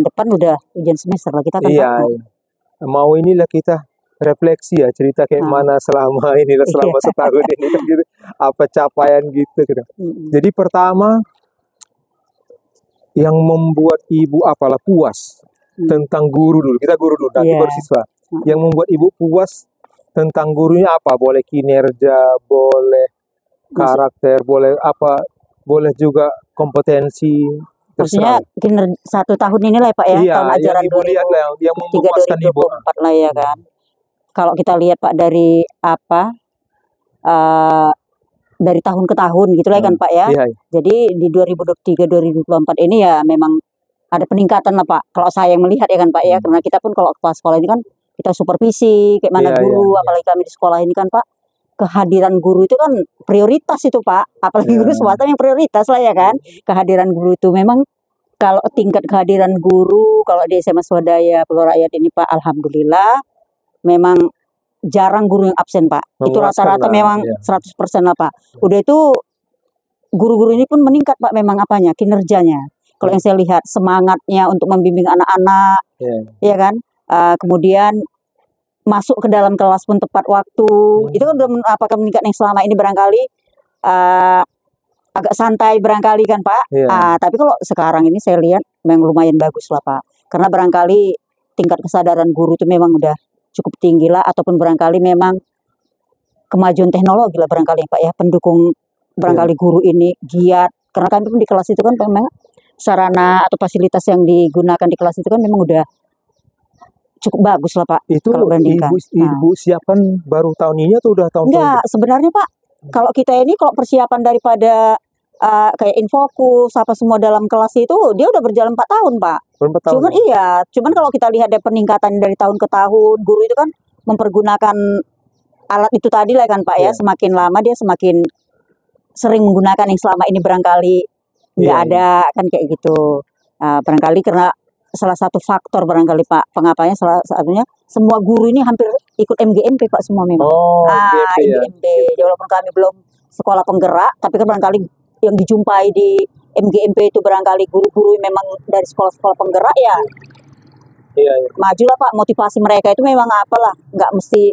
bulan depan udah ujian semester lah kita kan Pak. Iya, mau inilah kita refleksi ya, cerita kayak mana selama inilah, selama setahun ini kan gitu, apa capaian gitu. Jadi pertama yang membuat ibu apalah puas tentang guru dulu, kita guru dulu, nanti baru siswa. Yang membuat ibu puas tentang gurunya apa? Boleh kinerja, boleh karakter, boleh apa, boleh juga kompetensi. Maksudnya kinerja 1 tahun ini lah Pak ya, tahun ajaran 2023-2024 lah ya kan. Kalau kita lihat Pak dari apa, dari tahun ke tahun gitu lah kan Pak ya. Jadi di 2023-2024 ini ya memang ada peningkatan lah Pak. Kalau saya yang melihat ya kan Pak ya, karena kita pun kalau kepala sekolah ini kan kita supervisi kayak mana guru, apalagi kami di sekolah ini kan Pak, kehadiran guru itu kan prioritas itu Pak, apalagi guru swasta yang prioritas lah ya kan. Kehadiran guru itu memang kalau tingkat kehadiran guru kalau di SMA Swadaya Pulau Rakyat ini Pak, alhamdulillah memang jarang guru yang absen Pak. Itu rata-rata memang 100% lah Pak. Udah itu guru-guru ini pun meningkat Pak, memang apanya, kinerjanya. Kalau yang saya lihat semangatnya untuk membimbing anak-anak, ya kan. Kemudian masuk ke dalam kelas pun tepat waktu. Itu kan apakah meningkat yang selama ini barangkali agak santai barangkali kan Pak. Tapi kalau sekarang ini saya lihat memang lumayan bagus lah Pak. Karena barangkali tingkat kesadaran guru itu memang udah cukup tinggi lah, ataupun barangkali memang kemajuan teknologi lah barangkali Pak ya, pendukung barangkali guru ini giat. Karena kami pun di kelas itu kan memang sarana atau fasilitas yang digunakan di kelas itu kan memang udah cukup bagus lah Pak. Itu kalau ibu siapan baru tahun ini atau udah tahun-tahun? Enggak, sebenarnya Pak, kalau kita ini kalau persiapan daripada kayak Infokus apa semua dalam kelas itu dia udah berjalan 4 tahun Pak. Cuman kalau kita lihat ada peningkatan dari tahun ke tahun, guru itu kan mempergunakan alat itu tadi lah kan Pak ya, semakin lama dia semakin sering menggunakan yang selama ini barangkali nggak ada kan kayak gitu. Barangkali karena salah satu faktor barangkali Pak, pengapanya salah satunya semua guru ini hampir ikut MGMP Pak semua memang. MGMP. Walaupun kami belum sekolah penggerak, tapi kan barangkali yang dijumpai di MGMP itu barangkali guru-guru memang dari sekolah-sekolah penggerak ya. Maju lah Pak, motivasi mereka itu memang apalah, nggak mesti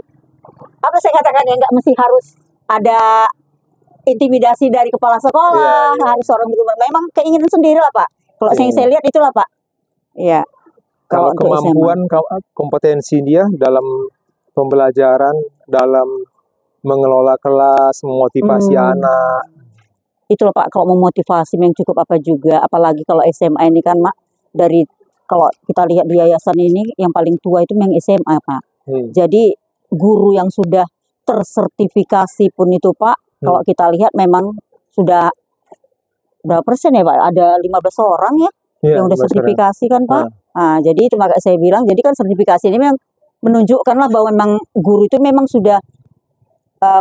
apa saya katakan ya, nggak mesti harus ada intimidasi dari kepala sekolah, harus orang guru, memang keinginan sendiri lah Pak. Kalau saya lihat itulah Pak. Kalau kemampuan kompetensi dia dalam pembelajaran, dalam mengelola kelas, memotivasi anak. Itu loh Pak, kalau memotivasi yang cukup apa juga, apalagi kalau SMA ini kan Mak, dari kalau kita lihat di yayasan ini yang paling tua itu memang SMA Pak. Jadi guru yang sudah tersertifikasi pun itu Pak, kalau kita lihat memang sudah berapa persen ya Pak? Ada 15 orang ya yang udah sertifikasi kan Pak. Jadi itu makanya saya bilang, jadi kan sertifikasi ini memang menunjukkanlah bahwa memang guru itu memang sudah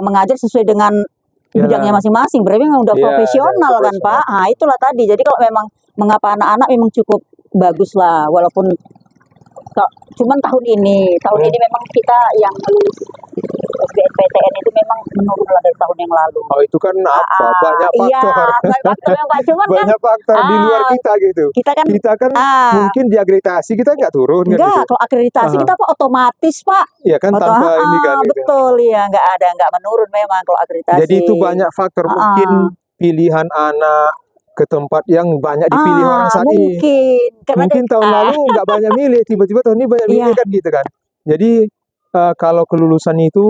mengajar sesuai dengan bidangnya masing-masing, berarti memang udah profesional kan Pak. Itulah tadi. Jadi kalau memang mengapa anak-anak memang cukup bagus lah, walaupun cuman tahun ini memang kita yang lulus SBMPTN itu memang menurun lah dari tahun yang lalu. Itu kan apa? Banyak faktor. Banyak faktor Pak. Cuman banyak faktor di luar kita gitu. Kita kan mungkin di akreditasi kita nggak turun. Enggak, kalau akreditasi kita Pak otomatis Pak. Iya kan tanpa ini kan. Betul ya, nggak menurun memang kalau akreditasi. Jadi itu banyak faktor, mungkin pilihan anak ke tempat yang banyak dipilih orang saat ini. Mungkin tahun lalu nggak banyak milih, tiba-tiba tahun ini banyak milih kan gitu kan. Jadi kalau kelulusan itu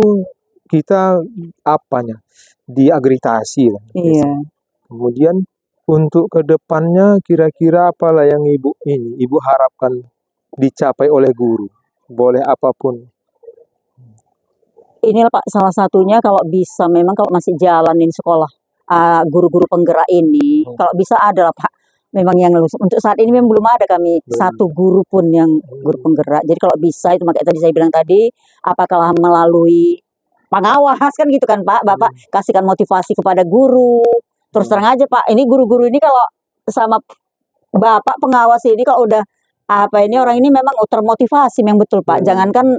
kita apanya diagreditasi lah. Kemudian untuk kedepannya kira-kira apalah yang ibu harapkan dicapai oleh guru, boleh apapun. Inilah Pak salah satunya, kalau bisa memang kalau masih jalanin sekolah guru-guru penggerak ini, kalau bisa ada lah Pak. Memang yang lulus untuk saat ini memang belum ada kami satu guru pun yang guru penggerak. Jadi kalau bisa itu makanya tadi saya bilang tadi, apakah melalui pengawas kan gitu kan Pak, Bapak kasihkan motivasi kepada guru. Terus terang aja Pak, ini guru-guru ini kalau sama Bapak pengawas ini kalau udah ini orang ini memang termotivasi memang betul Pak. Jangankan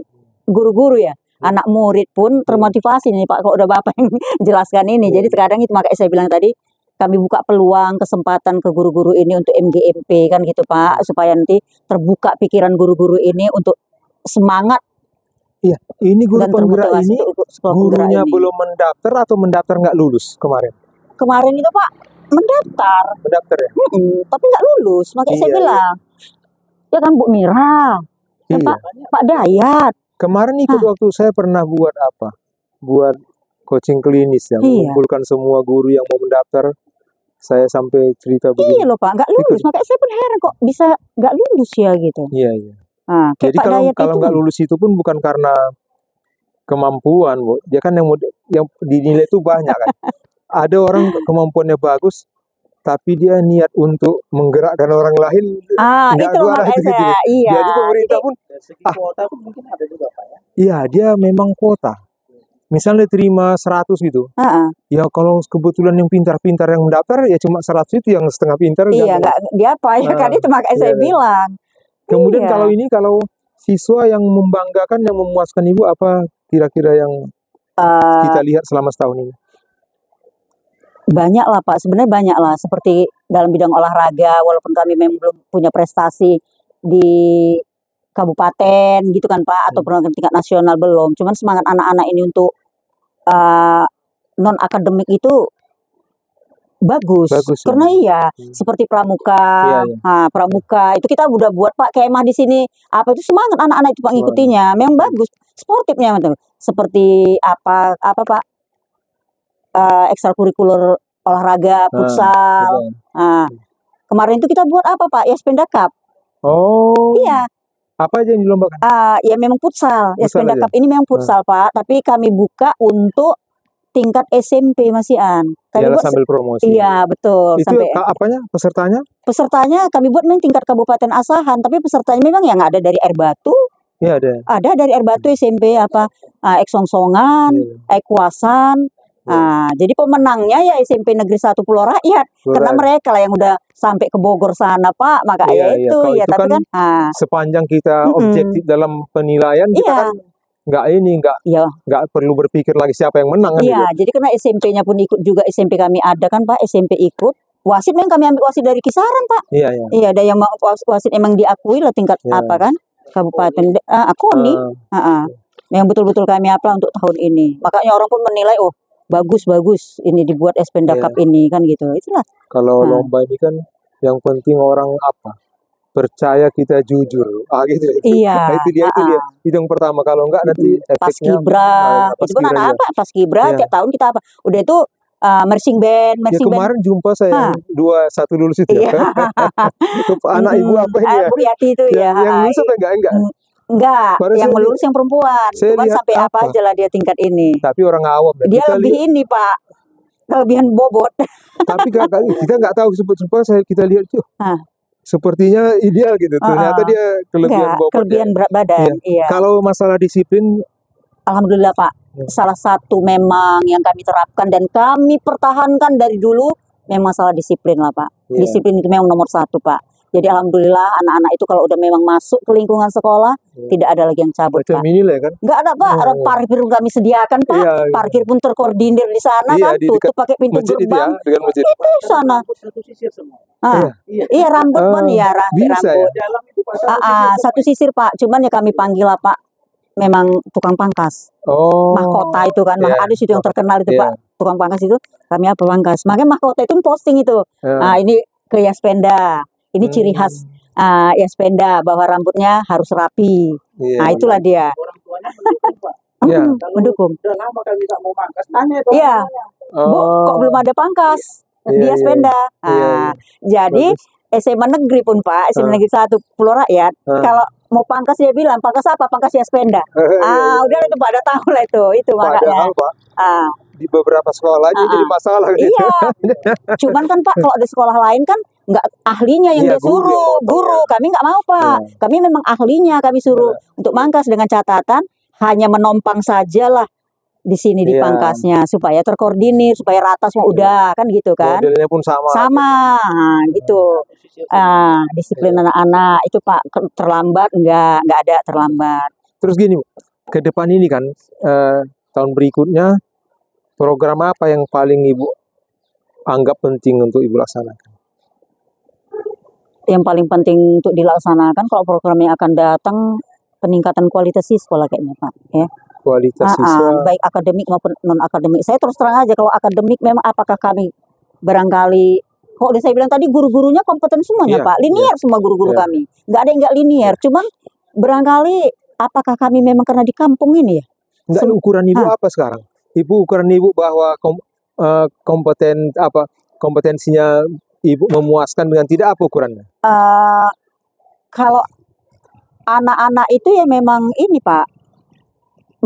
guru-guru ya, anak murid pun termotivasi nih Pak kalau udah Bapak yang jelaskan ini. Jadi terkadang itu makanya saya bilang tadi, kami buka peluang kesempatan ke guru-guru ini untuk MGMP kan gitu Pak, supaya nanti terbuka pikiran guru-guru ini untuk semangat. Iya, ini guru penggerak ini gurunya belum mendaftar atau mendaftar nggak lulus kemarin? Kemarin itu Pak mendaftar. Mendaftar ya? Tapi nggak lulus, makanya saya bilang. Ya kan Bu Mira, Pak Dayat. Kemarin ikut waktu saya pernah buat apa? Buat coaching klinis yang mengumpulkan semua guru yang mau mendaftar. Saya sampai cerita begini. Iya loh Pak, nggak lulus. Makanya saya pun heran kok bisa nggak lulus ya gitu. Iya. Nah, jadi kalau nggak lulus itu pun bukan karena kemampuan, Bu. Dia kan yang dinilai itu banyak kan. Ada orang kemampuannya bagus, tapi dia niat untuk menggerakkan orang lain. Itu makanya saya. Iya. Jadi pemerintah pun kuota pun mungkin ada juga Pak ya. Iya, dia memang kuota. Misalnya terima 100 gitu. Ya kalau kebetulan yang pintar-pintar yang mendaftar ya cuma 100 itu, yang setengah pintar. Iya, nggak dia apa ya kan, itu makanya saya bilang. Kemudian kalau siswa yang membanggakan, yang memuaskan Ibu, apa kira-kira yang kita lihat selama setahun ini? Banyak lah Pak, sebenarnya banyak lah. Seperti dalam bidang olahraga, walaupun kami memang belum punya prestasi di kabupaten gitu kan Pak, atau program tingkat nasional belum. Cuman semangat anak-anak ini untuk non akademik itu bagus. Karena seperti pramuka. Nah, pramuka itu kita udah buat Pak kemah di sini. Apa itu semangat anak-anak itu Pak ngikutinya. Memang bagus, sportifnya betul. Seperti apa Pak? Ekstrakurikuler olahraga, futsal. Nah, kemarin itu kita buat apa Pak? Yaspenda Cup. Iya. Apa aja yang dilombakan? Ya memang futsal. Yaspenda Cup ini memang futsal Pak, tapi kami buka untuk tingkat SMP masihan. Kami buat sambil promosi. Iya, betul. Itu sampai apanya? Pesertanya? Pesertanya kami buat memang tingkat kabupaten Asahan, tapi pesertanya memang yang ada dari Air Batu. Iya, ada. Ada dari Air Batu SMP Eksongsongan, Ekuasan. Jadi pemenangnya ya SMP Negeri 1 Pulau Rakyat. Karena mereka lah yang udah sampai ke Bogor sana Pak, makanya itu ya, tapi kan sepanjang kita objektif dalam penilaian, kita kan nggak perlu berpikir lagi siapa yang menang kan. Iya, jadi karena SMP-nya pun ikut juga, SMP kami ada kan Pak, SMP ikut. Wasit memang kami ambil wasit dari kisaran Pak. Iya, ada yang mau wasit emang diakui lah tingkat apa kan, kabupaten KONI. Yang betul-betul kami apa untuk tahun ini. Makanya orang pun menilai, oh bagus ini dibuat Yaspenda Cup ini kan gitu. Itulah. Kalau lomba ini kan yang penting orang percaya kita jujur, gitu. Iya. Itu dia itu yang pertama. Kalau enggak nanti efeknya itu kan ada apa? Paskibra tiap tahun kita apa? Udah itu marching band. Kemarin jumpa saya 1 lulus itu ya. Anak Ibu apa ini ya? Bu Yati itu ya. Yang lulus apa enggak? Yang melulus yang perempuan. Cuma sampai apa aja lah dia tingkat ini. Tapi orang awam. Dia lebih ini Pak, kelebihan bobot. Tapi kita nggak tahu, sempat kita lihat tuh. Sepertinya ideal gitu. Ternyata dia kelebihan bobot. Kelebihan berat badan. Iya. Kalau masalah disiplin, alhamdulillah Pak. Salah satu memang yang kami terapkan dan kami pertahankan dari dulu memang masalah disiplin lah Pak. Disiplin itu memang nomor 1 Pak. Jadi alhamdulillah anak-anak itu kalau udah memang masuk ke lingkungan sekolah, tidak ada lagi yang cabut Pak. Kan? Nggak ada Pak. Parkir kami sediakan Pak. Parkir pun terkoordinir di sana kan. Tutup pakai pintu gerbang. Itu sana. Iya, rambut pun ya rambut. Satu sisir Pak. Cuman ya kami panggil lah Pak, memang tukang pangkas. Mahkota itu kan. Ada situ yang terkenal itu Pak. Tukang pangkas itu kami pangkas. Makanya mahkota itu posting itu. Ini ke Yaspenda. Ini ciri khas Yaspenda, bahwa rambutnya harus rapi. Itulah dia. Orang tuanya mendukung Pak. Mendukung. Udah lama kami tak mau pangkas. Tanya Bu, kok belum ada pangkas di Yaspenda? Jadi SMA negeri pun Pak, SMA negeri 1 Pulau Rakyat, kalau mau pangkas dia bilang, pangkas apa? Pangkas Yaspenda. Udah itu Pak, udah tahu lah itu makanya. Di beberapa sekolah aja jadi masalah. Iya. Cuman kan Pak, kalau di sekolah lain kan nggak ahlinya yang disuruh, guru. Kami nggak mau Pak. Kami memang ahlinya kami suruh untuk mangkas, dengan catatan hanya menompang saja lah di sini di pangkasnya, supaya terkoordinir, supaya rata semua udah kan gitu kan. Modelnya pun sama. Gitu. Disiplin anak-anak itu Pak, terlambat nggak ada terlambat. Terus gini, ke depan ini kan tahun berikutnya program apa yang paling Ibu anggap penting untuk Ibu laksanakan? Yang paling penting untuk dilaksanakan kalau program yang akan datang, peningkatan kualitas siswa lah kayaknya Pak, ya. Kualitas siswa baik akademik maupun non akademik. Saya terus terang aja kalau akademik memang apakah kami barangkali kok udah saya bilang tadi guru-gurunya kompeten semuanya Pak, linier semua guru-guru kami, nggak ada yang nggak linier. Cuman barangkali apakah kami memang karena di kampung ini ya? Enggak, ukuran Ibu apa sekarang? Ukuran Ibu bahwa kompetensinya Ibu memuaskan dengan tidak, apa ukurannya? Kalau anak-anak itu ya memang ini Pak,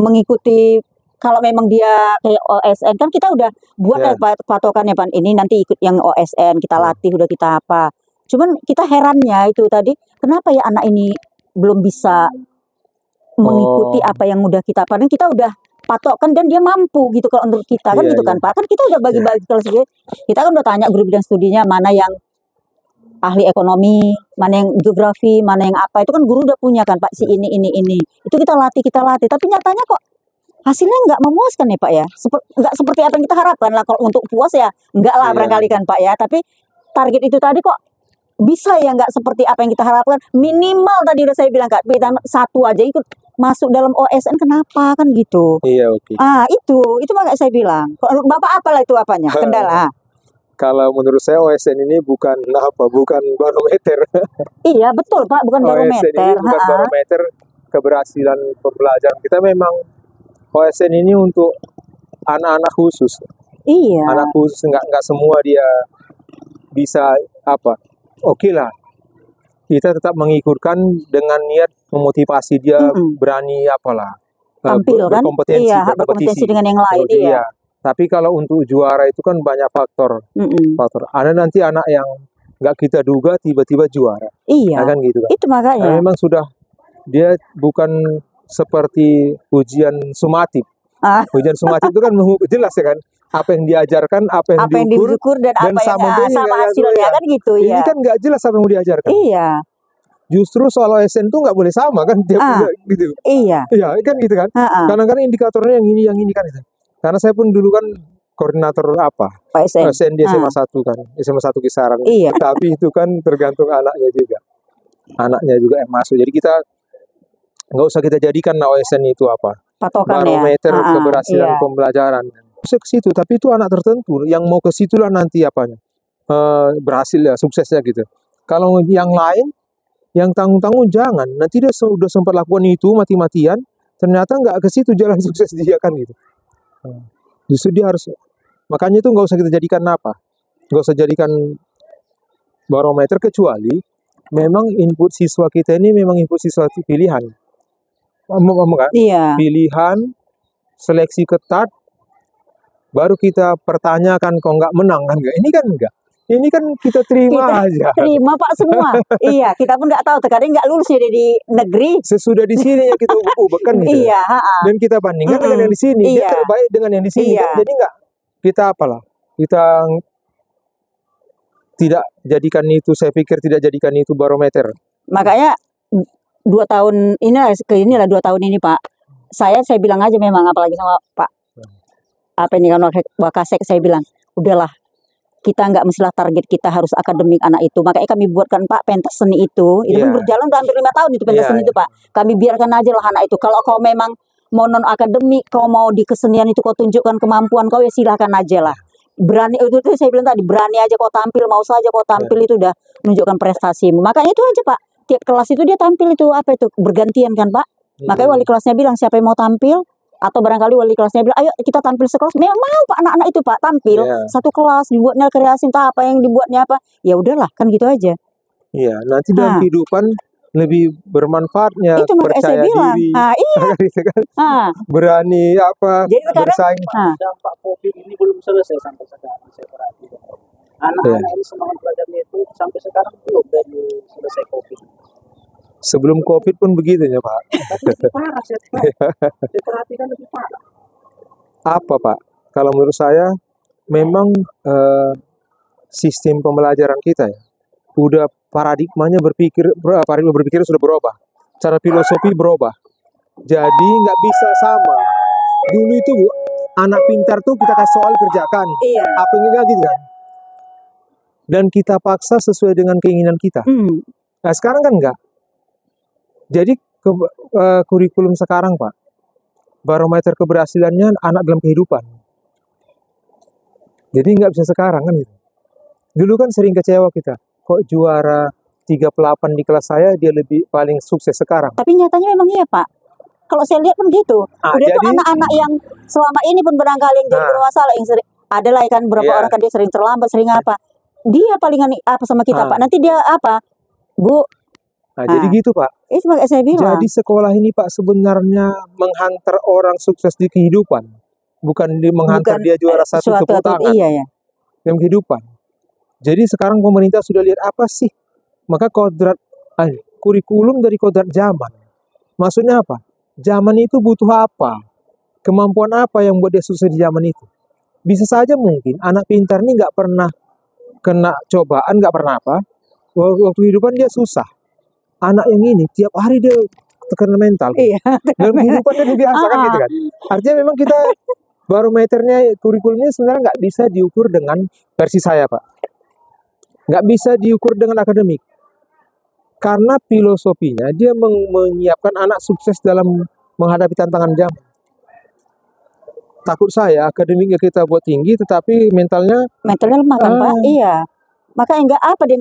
mengikuti. Kalau memang dia kayak OSN kan kita udah buat patokannya Pak, ini nanti ikut yang OSN, kita latih udah kita apa. Cuman kita herannya itu tadi kenapa ya anak ini belum bisa mengikuti apa yang udah kita, padahal kita udah patokkan dan dia mampu gitu kalau menurut kita kan gitu kan Pak. Kan kita udah bagi-bagi kelas kita kan udah tanya guru bidang studinya mana yang ahli ekonomi, mana yang geografi, mana yang apa, itu kan guru udah punya kan Pak, si ini. Itu kita latih, tapi nyatanya kok hasilnya nggak memuaskan ya Pak ya. Nggak seperti apa yang kita harapkan lah. Kalau untuk puas ya nggak lah barangkali kan Pak ya. Tapi target itu tadi kok bisa ya nggak seperti apa yang kita harapkan. Minimal tadi udah saya bilang Kak, satu aja ikut masuk dalam OSN, kenapa kan gitu. Iya, oke. Itu makanya saya bilang. Kalau Bapak apalah itu apanya? Kendala. Kalau menurut saya OSN ini bukan barometer. Iya betul Pak, bukan barometer. OSN ini bukan barometer keberhasilan pembelajaran. Kita memang OSN ini untuk anak-anak khusus. Iya. Anak khusus, nggak semua dia bisa apa. Oke lah, kita tetap mengikutkan dengan niat memotivasi dia berani apalah tampil kan, berkompetisi dengan yang lain. Iya. Tapi kalau untuk juara itu kan banyak faktor. Ada nanti anak yang nggak kita duga tiba-tiba juara. Iya. Kan gitu kan. Itu makanya. Nah, memang sudah dia bukan seperti ujian sumatif. Ujian sumatif itu kan jelas ya kan, apa yang diajarkan, apa yang diukur dan apa yang sama hasilnya kan gitu ya. Ini kan nggak jelas apa yang mau diajarkan. Iya. Justru soal OSN itu nggak boleh sama kan, dia punya gitu. Iya. Iya kan gitu kan. Kadang-kadang indikatornya yang ini kan itu. Karena saya pun dulu kan koordinator OSN di SMA 1 kan, SMA 1 kisaran. Iya. Tapi itu kan tergantung anaknya juga yang masuk. Jadi kita nggak usah kita jadikan OSN itu apa patokan barometer keberhasilan pembelajaran. Bisa ke situ, tapi itu anak tertentu yang mau ke situlah nanti apanya berhasil ya, suksesnya gitu. Kalau yang lain yang tanggung-tanggung jangan, nanti dia sudah sempat lakukan itu mati-matian, ternyata nggak ke situ jalan sukses dia kan gitu. Justru dia harus, makanya itu nggak usah kita jadikan nggak usah jadikan barometer, kecuali memang input siswa kita ini memang input siswa pilihan. Kan? Iya. Pilihan, seleksi ketat, baru kita pertanyakan kok nggak menang kan nggak? Ini kan enggak. Ini kan kita terima aja. Terima Pak semua. Iya, kita pun nggak tahu. Terkadang nggak lulus jadi di negeri. Sesudah di sini yang kita ubah-ubahkan gitu. Iya. Dan kita bandingkan dengan yang di sini. Dia terbaik dengan yang di sini. Kan? Jadi nggak kita apalah. Kita tidak jadikan itu. Saya pikir tidak jadikan itu barometer. Makanya 2 tahun inilah 2 tahun ini Pak. Saya bilang aja memang, apalagi sama Pak apa ini kan Wakasek, saya bilang udahlah, kita nggak mestilah target kita harus akademik anak itu. Makanya kami buatkan Pak pentas seni itu pun berjalan udah hampir 5 tahun itu pentas seni itu Pak. Kami biarkan aja lah anak itu. Kalau kau memang mau non akademik, kau mau di kesenian itu kau tunjukkan kemampuan kau, ya silakan aja lah. Berani itu saya bilang tadi, berani aja kau tampil, mau saja kau tampil, itu udah menunjukkan prestasimu. Makanya itu aja Pak. Tiap kelas itu dia tampil itu bergantian kan Pak. Makanya wali kelasnya bilang siapa yang mau tampil, atau barangkali wali kelasnya bilang ayo kita tampil sekelas, memang mau Pak anak-anak itu Pak tampil satu kelas, dibuatnya kreasi entah apa yang dibuatnya apa, ya udahlah kan gitu aja. Iya, nanti dalam kehidupan lebih bermanfaatnya, itu percaya diri, gitu kan? Berani jadi bersaing. Dampak COVID ini belum selesai sampai sekarang, saya perhatikan. Anak-anak ini semangat belajarnya itu sampai sekarang belum dari selesai COVID. Sebelum COVID pun begitu ya Pak. Tapi lebih parah, saya perhatikan lebih parah. Apa Pak? Kalau menurut saya memang sistem pembelajaran kita ya, udah paradigma berpikir sudah berubah. Cara filosofi berubah. Jadi nggak bisa sama. Dulu itu Bu, anak pintar tuh kita kasih soal kerjakan. Iya. Apa yang gitu kan? dan kita paksa sesuai dengan keinginan kita. Nah sekarang kan enggak. Jadi kurikulum sekarang Pak, barometer keberhasilannya anak dalam kehidupan. Jadi nggak bisa sekarang kan gitu. Dulu kan sering kecewa kita, kok juara 38 di kelas saya dia lebih paling sukses sekarang. Tapi nyatanya memang iya Pak. Kalau saya lihat pun gitu. Udah tuh anak-anak yang selama ini pun barangkali yang jadi bermasalah, yang sering ada lah kan beberapa orang kan dia sering terlambat, sering apa. Dia palingan apa sama kita Pak. Nanti dia apa? Bu. Jadi gitu Pak. Itu saya bilang. Jadi sekolah ini Pak sebenarnya menghantar orang sukses di kehidupan. Bukan menghantar dia juara satu tepuk tangan. Iya ya. Yang kehidupan. Jadi sekarang pemerintah sudah lihat apa sih? Maka kodrat kurikulum dari kodrat zaman. Maksudnya apa? Zaman itu butuh apa? Kemampuan apa yang buat dia sukses di zaman itu? Bisa saja mungkin anak pintar ini nggak pernah kena cobaan, nggak pernah apa. Waktu kehidupan dia susah. Anak yang ini tiap hari dia tekanan mental. Iya. Dalam kehidupan dia biasa kan gitu kan. Artinya memang kita barometernya, kurikulumnya sebenarnya nggak bisa diukur dengan versi saya Pak. Nggak bisa diukur dengan akademik. Karena filosofinya dia menyiapkan anak sukses dalam menghadapi tantangan zaman. Takut saya akademiknya kita buat tinggi tetapi mentalnya lemah kan Pak. Iya. Makanya nggak apa dia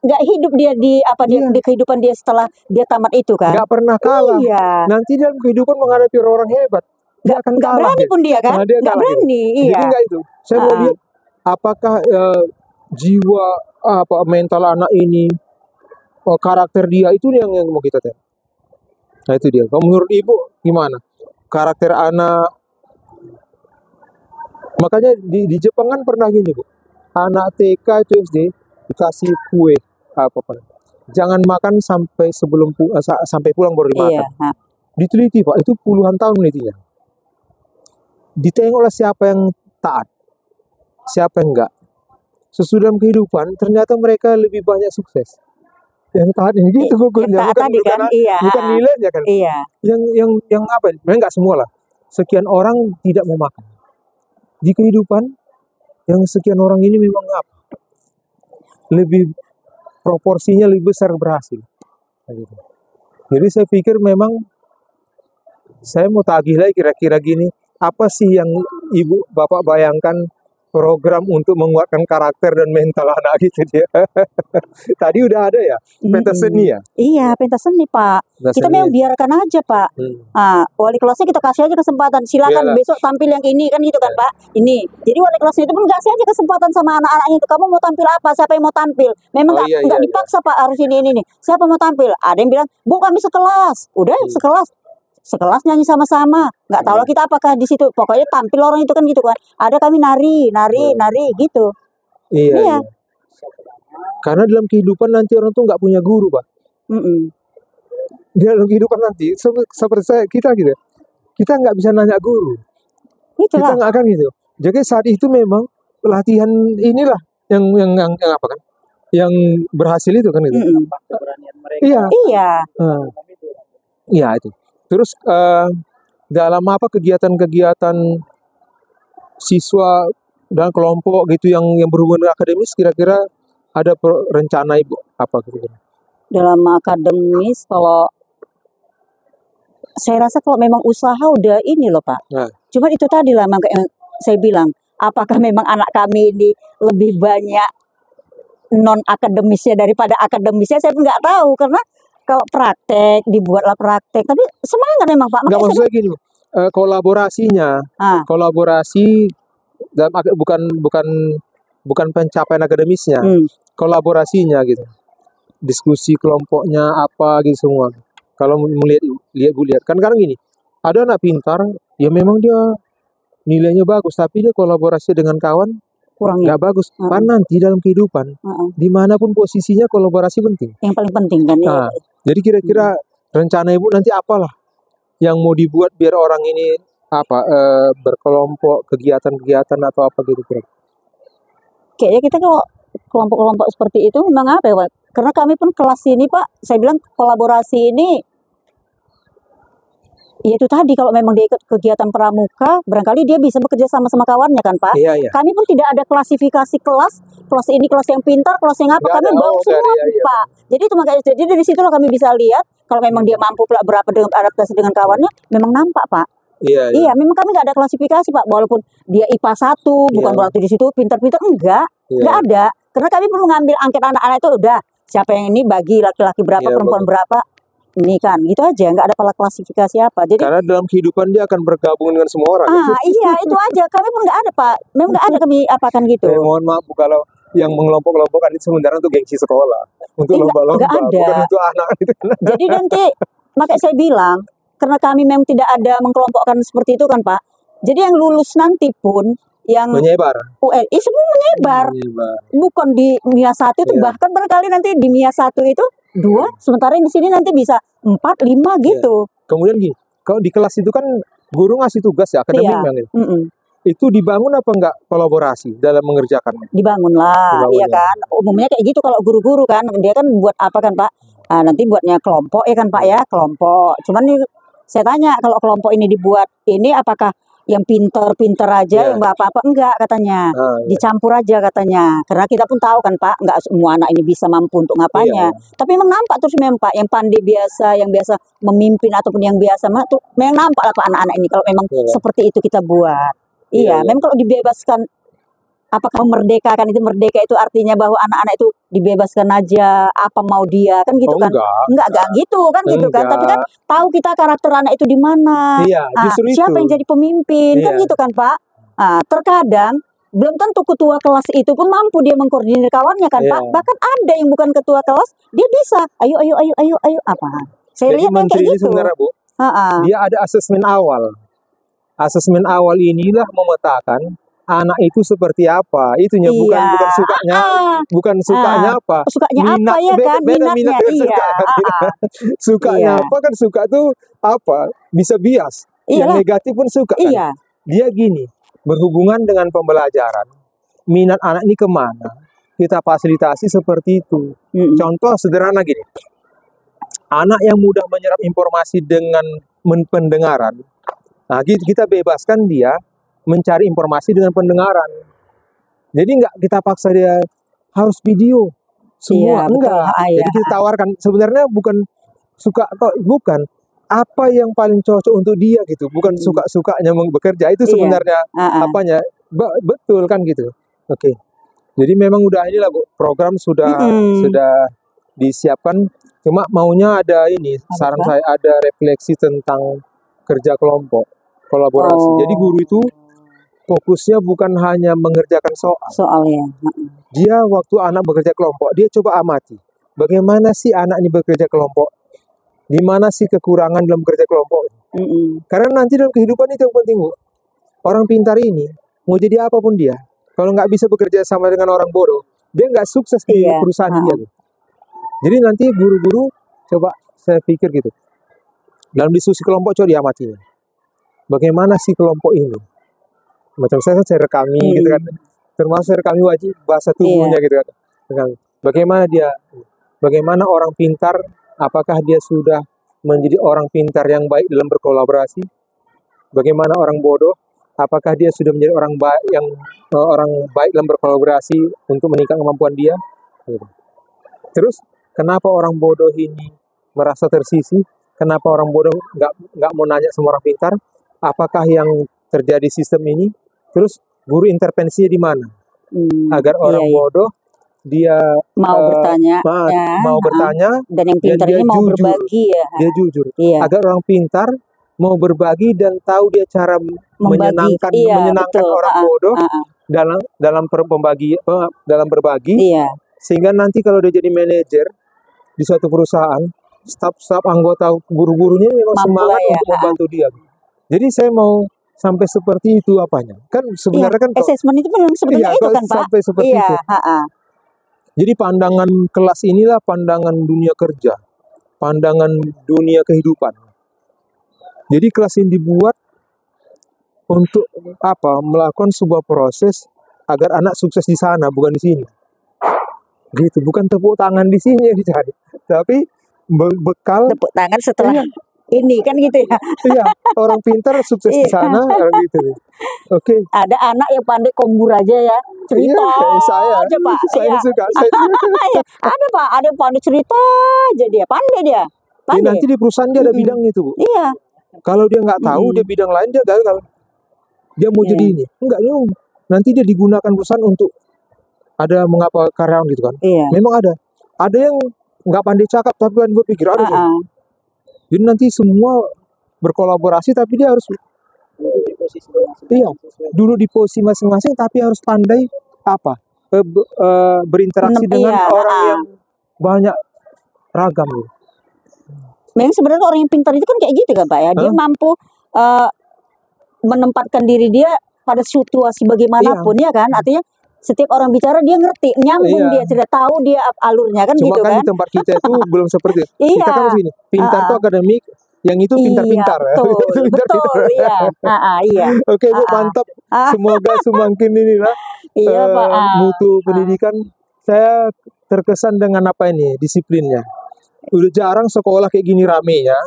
nggak hidup dia di apa dia di kehidupan dia setelah dia tamat itu kan. Nggak pernah kalah. Iya. Nanti dalam kehidupan menghadapi orang hebat. Dia akan kalah. Nggak berani pun dia kan. Nggak berani. Gitu. Jadi nggak itu. Saya mau lihat apakah jiwa mental anak ini, karakter dia itu yang mau kita tanya. Nah itu dia. Kalau menurut Ibu gimana? Karakter anak. Makanya di Jepang kan pernah gini Bu. Anak TK itu SD dikasih kue apa. Jangan makan sampai sampai pulang baru dimakan. Iya. Diteliti Pak, itu puluhan tahun menelitinya. Ditengoklah siapa yang taat, siapa yang enggak. Sesudah dalam kehidupan ternyata mereka lebih banyak sukses. Yang taat ini gitu bukan nilainya kan. Iya. Yang apa? Memang enggak semua lah. Sekian orang tidak mau makan. Di kehidupan yang sekian orang ini memang apa? Lebih proporsinya lebih besar berhasil. Jadi saya pikir memang saya mau tagih lagi kira-kira gini, apa sih yang Ibu Bapak bayangkan program untuk menguatkan karakter dan mental anak gitu dia. Tadi udah ada ya, pentas seni ya? Iya, pentas seni Pak. Kita memang biarkan aja Pak. Wali kelasnya kita kasih aja kesempatan. Silakan besok tampil yang ini kan gitu kan Pak. Ini. Jadi wali kelasnya itu pun kasih aja kesempatan sama anak-anaknya itu. Kamu mau tampil apa? Siapa yang mau tampil? Memang nggak dipaksa Pak harus ini. Siapa mau tampil? Ada yang bilang, Bu kami sekelas. Udah sekelas nyanyi sama-sama, nggak tahu lah kita apakah di situ, pokoknya tampil orang itu kan gitu kan, ada kami nari gitu. Iya. Karena dalam kehidupan nanti orang tuh nggak punya guru Pak. Dalam kehidupan nanti seperti kita gitu, kita nggak bisa nanya guru, kita nggak akan gitu. Jadi saat itu memang pelatihan inilah yang apa kan, yang berhasil itu kan gitu. Iya itu. Terus dalam apa kegiatan-kegiatan siswa dan kelompok gitu yang berhubungan dengan akademis, kira-kira ada rencana Ibu apa gitu? Dalam akademis kalau saya rasa kalau memang usaha udah ini loh Pak. Cuma itu tadi lah makanya saya bilang, apakah memang anak kami ini lebih banyak non akademisnya daripada akademisnya, saya pun nggak tahu karena kalau praktek dibuatlah praktek, tapi semangat memang Pak. Nggak maksudnya gini, kolaborasi dalam bukan pencapaian akademisnya, kolaborasinya gitu, diskusi kelompoknya apa gitu semua. Kalau lihat kan kadang gini, ada anak pintar, ya memang dia nilainya bagus, tapi dia kolaborasi dengan kawan nggak bagus. Karena nanti dalam kehidupan, dimanapun posisinya kolaborasi penting. Yang paling penting kan ya. Jadi kira-kira rencana Ibu nanti apalah yang mau dibuat biar orang ini berkelompok, kegiatan-kegiatan atau apa gitu kira? Kayaknya kita kalau kelompok-kelompok seperti itu memang apa ya Pak? Karena kami pun kelas ini Pak, saya bilang kolaborasi ini Ya itu tadi, kalau memang dia ikut kegiatan pramuka, barangkali dia bisa bekerja sama kawannya kan Pak. Iya, iya. Kami pun tidak ada klasifikasi kelas ini kelas yang pintar, kelas yang apa, kami bawa semua Pak. Jadi itu makanya, jadi dari situlah kami bisa lihat kalau memang dia mampu berapa dengan adaptasi dengan kawannya, memang nampak Pak. Iya, memang kami nggak ada klasifikasi Pak, walaupun dia IPA 1, bukan berarti di situ pintar-pintar, enggak ada. Karena kami perlu ngambil angket anak-anak itu udah, siapa yang ini bagi laki-laki berapa, perempuan berapa, ini kan, gitu aja, nggak ada pola klasifikasi apa. Jadi karena dalam kehidupan dia akan bergabung dengan semua orang. Iya, itu aja. Kami pun nggak ada Pak, memang nggak ada kami apakan gitu. Mohon maaf Bu, kalau yang mengelompok-kelompokkan itu sebenarnya untuk gengsi sekolah, untuk lomba-lomba, bukan untuk anak. Jadi nanti, makanya saya bilang, karena kami memang tidak ada mengkelompokkan seperti itu kan Pak. Jadi yang lulus nanti pun yang menyebar, UNI semua menyebar. Bukan di MIA 1 itu, bahkan barangkali nanti di MIA 1 itu 2, sementara di sini nanti bisa 4, 5 gitu. Kemudian gini, kalau di kelas itu kan guru ngasih tugas ya, akademik kan itu dibangun apa enggak kolaborasi dalam mengerjakannya? Dibangun lah, iya kan. Umumnya kayak gitu kalau guru-guru kan, dia kan buat apa kan Pak? Nanti buatnya kelompok ya kan Pak ya, kelompok. Cuman nih saya tanya, kalau kelompok ini dibuat ini apakah yang pinter-pinter aja, yang apa-apa enggak katanya, dicampur aja katanya. Karena kita pun tahu kan Pak, enggak semua anak ini bisa mampu untuk ngapanya. Tapi memang nampak terus memang Pak, yang pandai biasa, yang biasa memimpin ataupun yang biasa, tuh memang nampak lah Pak anak-anak ini kalau memang seperti itu kita buat. Memang kalau dibebaskan, apakah memerdekakan itu, merdeka itu artinya bahwa anak-anak itu dibebaskan aja apa mau dia kan gitu kan? Enggak gitu kan gitu kan. Tapi kan tahu kita karakter anak itu di mana. Siapa yang jadi pemimpin kan gitu kan Pak. Terkadang belum tentu ketua kelas itu pun mampu dia mengkoordinir kawannya kan Pak. Bahkan ada yang bukan ketua kelas, dia bisa. Ayo apa. Saya lihat menteri kayak ini gitu. Sebenarnya Bu, dia ada asesmen awal. Asesmen awal inilah memetakan anak itu seperti apa, itunya bukan sukanya, bukan sukanya apa, sukanya apa ya kan, minatnya sukanya apa kan, suka tuh apa, bisa bias, yang negatif pun suka kan. Dia gini, berhubungan dengan pembelajaran, minat anak ini kemana, kita fasilitasi seperti itu. Contoh sederhana gini, anak yang mudah menyerap informasi dengan pendengaran, nah kita bebaskan dia mencari informasi dengan pendengaran. Jadi enggak kita paksa dia harus video semua, enggak. Jadi kita tawarkan, sebenarnya bukan suka atau bukan, apa yang paling cocok untuk dia gitu, bukan suka-sukanya bekerja itu sebenarnya apanya, betul kan gitu. Jadi memang udah inilah Bu, program sudah disiapkan, cuma maunya ada ini, saran saya ada refleksi tentang kerja kelompok, kolaborasi. Jadi guru itu fokusnya bukan hanya mengerjakan soalnya. Dia waktu anak bekerja kelompok, dia coba amati bagaimana sih anak ini bekerja kelompok, di mana sih kekurangan dalam bekerja kelompok. Karena nanti dalam kehidupan itu yang penting Bu. Orang pintar ini mau jadi apapun dia, kalau nggak bisa bekerja sama dengan orang bodoh, dia nggak sukses di perusahaan dia. Jadi nanti guru-guru coba saya pikir gitu, dalam diskusi kelompok coba diamati, bagaimana sih kelompok ini. Macam saya rekami gitu kan, termasuk saya rekami wajib bahasa tubuhnya gitu kan. Bagaimana orang pintar, apakah dia sudah menjadi orang pintar yang baik dalam berkolaborasi? Bagaimana orang bodoh, apakah dia sudah menjadi orang baik dalam berkolaborasi untuk meningkatkan kemampuan dia? Terus kenapa orang bodoh ini merasa tersisih? Kenapa orang bodoh nggak mau nanya sama orang pintar? Apakah yang terjadi sistem ini? Terus guru intervensinya di mana? Agar orang bodoh dia mau bertanya, mau bertanya, dan yang pintar ini mau jujur, berbagi ya. Dia jujur. Agar orang pintar mau berbagi dan tahu dia cara menyenangkan orang bodoh dalam berbagi. Sehingga nanti kalau dia jadi manajer di suatu perusahaan, staf anggota guru-gurunya memang semangat untuk membantu dia. Jadi saya mau sampai seperti itu apanya. Kan sebenarnya kan assessment itu memang sebenarnya itu kan Pak. Sampai seperti itu. Jadi pandangan kelas inilah pandangan dunia kerja, pandangan dunia kehidupan. Jadi kelas ini dibuat untuk apa? Melakukan sebuah proses agar anak sukses di sana, bukan di sini. Gitu, bukan tepuk tangan di sini yang dicari, tapi bekal tepuk tangan setelah ini kan gitu ya. Iya, orang pintar sukses di sana gitu. Oke. Ada anak yang pandai kombur aja ya, cerita saya aja Pak. Saya suka. Ada Pak, ada yang pandai cerita aja, dia pandai dia. Ya, nanti di perusahaan dia ada bidang itu, Bu. Iya. Kalau dia nggak tahu dia bidang lain, dia gagal. Dia mau jadi ini, enggak nyung. Nanti dia digunakan perusahaan untuk ada mengapa karyawan gitu kan. Iya. Memang ada yang nggak pandai cakap tapi kan berpikir jadi nanti semua berkolaborasi tapi dia harus dulu di posisi masing-masing tapi harus pandai berinteraksi dengan orang yang banyak ragam. Memang sebenarnya orang yang pintar itu kan kayak gitu kan Pak ya, dia mampu menempatkan diri dia pada situasi bagaimanapun ya kan, artinya setiap orang bicara dia ngerti, nyambung dia tidak tahu dia alurnya kan. Cuma gitu kan. Di tempat kita itu belum seperti itu. Kita kan begini, pintar itu akademik, yang itu pintar-pintar. Betul, iya. Oke Bu, mantap. Semoga semakin inilah mutu pendidikan. Saya terkesan dengan disiplinnya. Udah jarang sekolah kayak gini rame ya.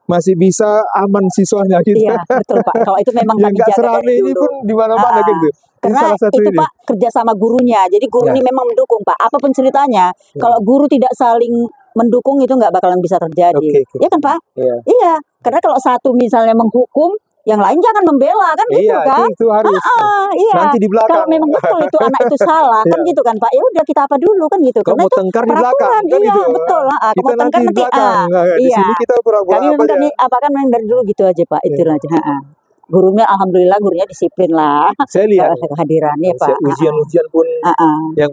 Masih bisa aman siswanya gitu. Iya, betul Pak. Kalau itu memang yang nggak serame ini pun di mana-mana gitu. Karena itu Pak kerja sama gurunya. Jadi guru ini memang mendukung Pak. Apapun ceritanya, kalau guru tidak saling mendukung itu nggak bakalan bisa terjadi. Iya kan Pak? Iya. Karena kalau satu misalnya menghukum, yang lain jangan membela kan gitu kan? Itu harus. Nanti di belakang. Kalau memang betul itu anak itu salah kan gitu kan Pak. Ya udah kita apa dulu kan gitu. Karena itu tengkar di belakang kan gitu. Betul. Kita nanti di belakang. Di sini kita pura-pura kami memang memang dari dulu gitu aja Pak. Itulah aja. Gurunya alhamdulillah gurunya disiplin lah. Saya lihat kehadirannya Pak. Ujian-ujian pun yang